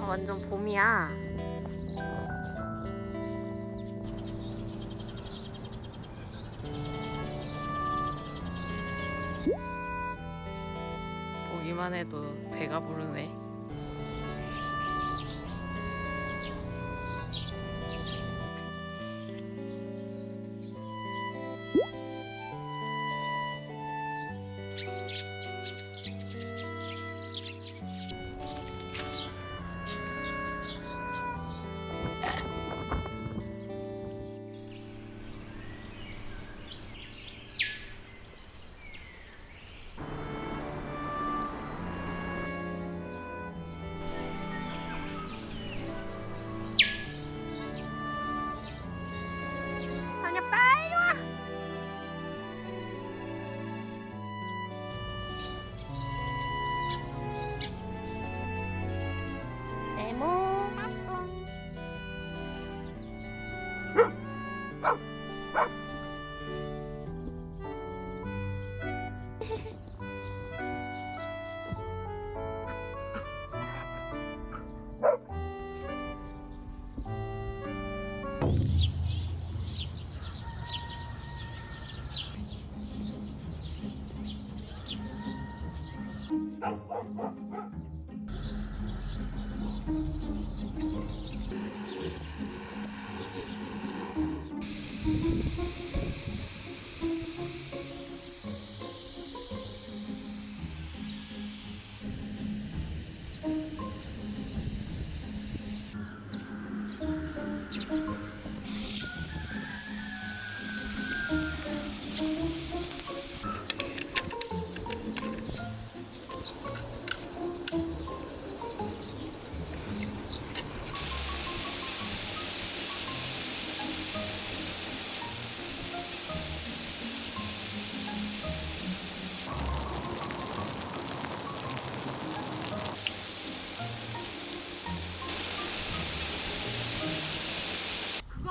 완전 봄이야. 보기만 해도 배가 부르네. 소녀 빨리 와. 네모.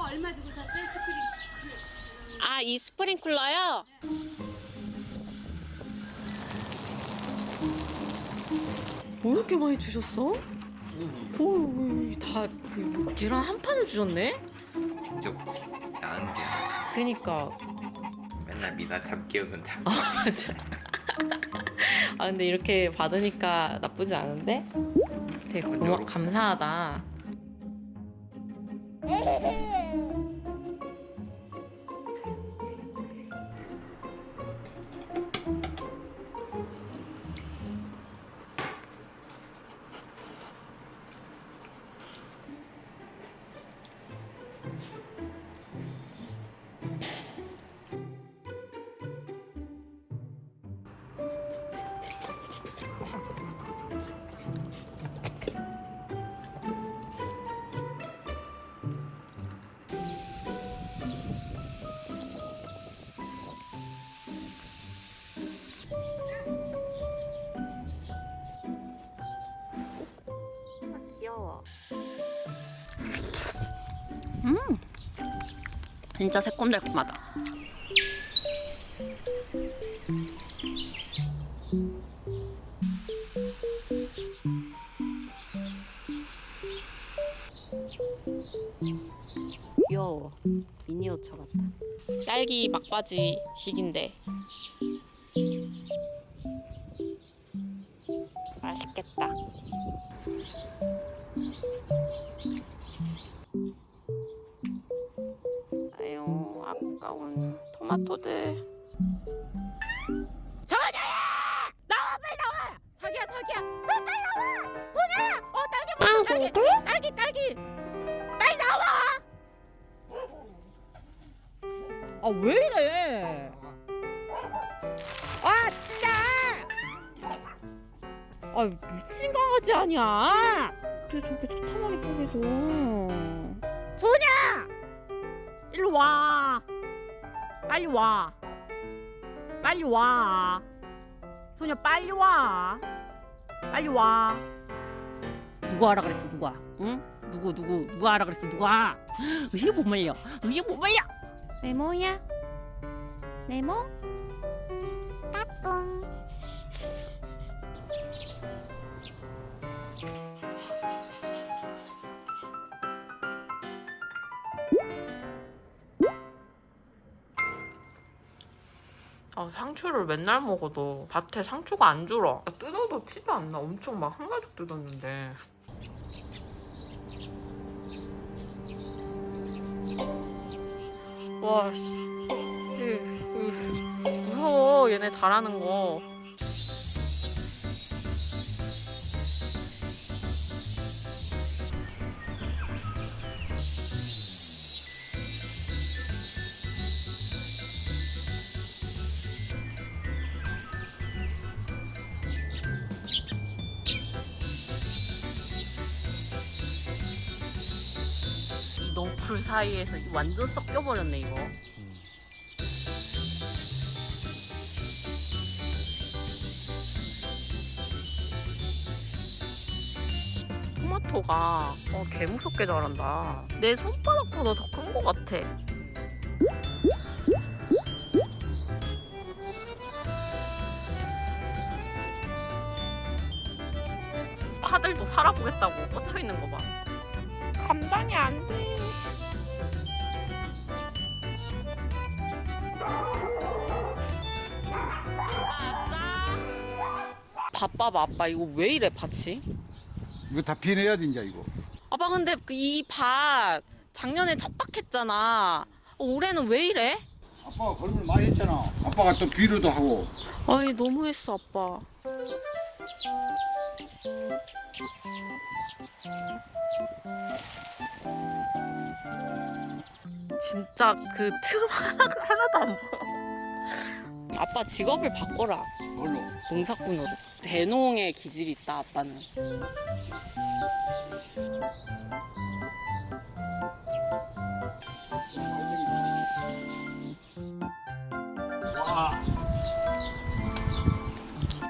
얼마 주고 샀어요? 스프링. 아, 이 스프링클러요? 뭐 이렇게 많이 주셨어? 오, 다 계란 한 판을 주셨네? 직접 낳은 게 그니까. 맨날 미나 잡기 오는데. 아, 맞아. 아, 근데 이렇게 받으니까 나쁘지 않은데? 되게 감사하다. 귀여워. 진짜 새콤달콤하다. 귀여워. 미니어처 같다. 딸기 막바지 식인데 맛있겠다. 아유, 아까운 토마토들. 소녀야! 나와, 빨리 나와! 자기야, 빨리 나와! 소녀야! 딸기 먹어, 딸기! 빨리 나와! 아, 왜 이래? 아, 진짜! 아, 미친 강아지 아니야? 그래, 저렇게 처참하게 뽀개줘. 소냐! 일로 와. 빨리 와. 소냐, 빨리 와. 누구 하라 그랬어, 누가? 응? 누구 하라 그랬어, 누가? 의에 못 말려. 네모야. 네모. 따뚱. 상추를 맨날 먹어도 밭에 상추가 안 줄어. 뜯어도 티도 안 나. 엄청 막 한 가득 뜯었는데. 와, 씨. 무서워. 얘네 잘하는 거. 이 넝쿨 사이에서 완전 섞여버렸네 이거. 토마토가 개 무섭게 자란다. 내 손바닥보다 더 큰 것 같아. 파들도 살아보겠다고 꽂혀 있는 거 봐. 감당이 안 돼. 바빠 아빠. 이거 왜 이래 밭이? 이거 다 비내야지 이제 이거. 아빠 근데 이 밭 작년에 척박했잖아. 올해는 왜 이래? 아빠가 걸음을 많이 했잖아. 아빠가 또 비료도 하고. 아이 너무했어 아빠. 진짜 그 틈 하나도 안 보여. 아빠 직업을 바꿔라. 뭘로? 농사꾼으로. 대농의 기질이 있다 아빠는. 와.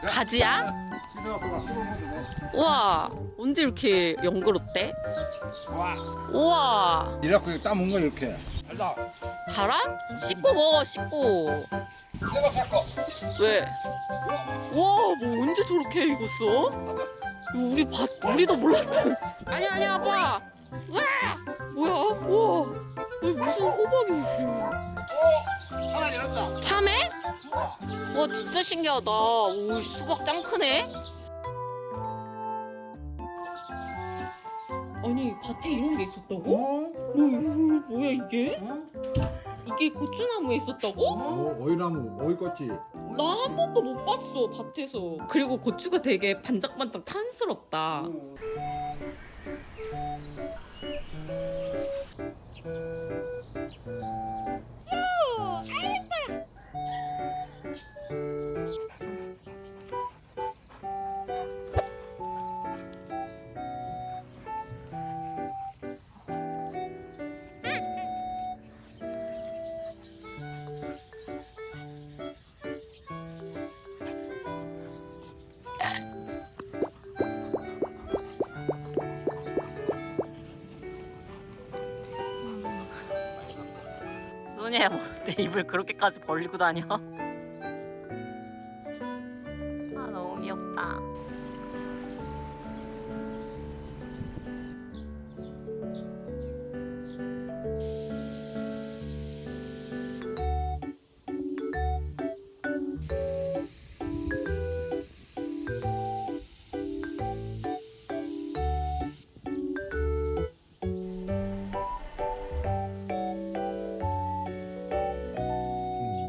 가지야? 씻어갖고 술 먹어도 돼. 우와 언제 이렇게 연그럽대? 와. 우와 이렇게 따먹은 거 이렇게. 달다. 달아? 씻고 먹어 씻고. 내가 샀고. 왜? 와, 뭐 언제 저렇게 익었어? 이거 우리 밭 우리도 몰랐던. 아니 아빠. 와, 뭐야? 와, 여기 무슨 호박이 있어? 하나 열었다. 참외? 와, 진짜 신기하다. 오, 수박 짱 크네. 아니 밭에 이런 게 있었다고? 뭐야 이게? 이게 고추나무에 있었다고? 오이나무, 오이꽃이. 나 한 번도 못 봤어 밭에서. 그리고 고추가 되게 반짝반짝 탄스럽다. 소니야 뭐 내 입을 그렇게까지 벌리고 다녀? 아 너무 귀엽다.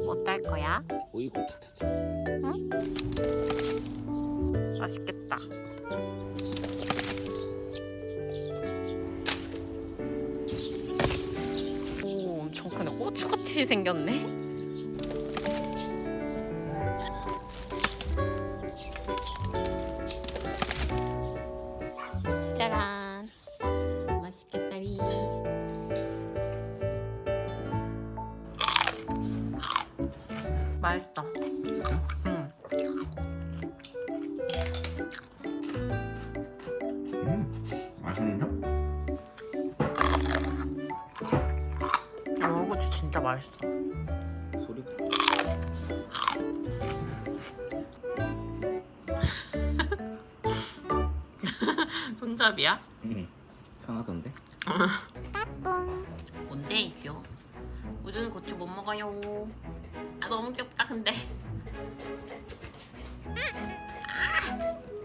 뭐 딸 거야? 오이꽃. 맛있겠다. 오 엄청 크네. 고추같이 생겼네. 짜란. 맛있겠다리. 맛있다. 있어? 응. 맛있나? 고추 진짜 진짜 맛있어. 소리. 손잡이야? 응. 편하던데? 뭔데 이겨? 우주는 고추 못 먹어요. 아 너무 귀엽다 근데.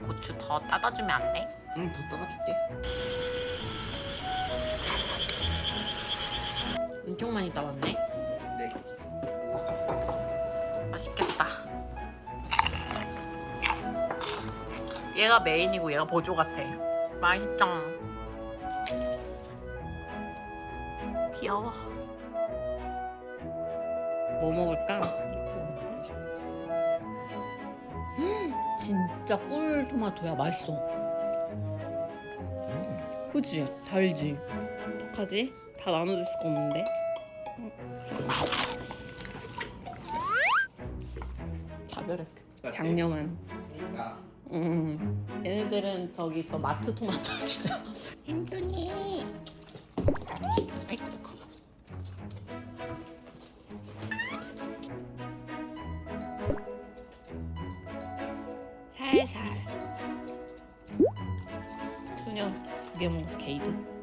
고추 더 따다주면 안 돼? 응, 더 떠가줄게. 엄청 많이 따왔네. 네. 맛있겠다. 얘가 메인이고 얘가 보조 같아. 맛있다. 귀여워. 뭐 먹을까? 진짜 꿀 토마토야. 맛있어. 그치? 달지? 어떡하지? 다 나눠줄 수가 없는데. 차별했어. 장영한. 얘네들은 저기 저 마트 토마토 주자. 햄돈이. 아이고. 살살. 소녀 2개 먹어서 게이드.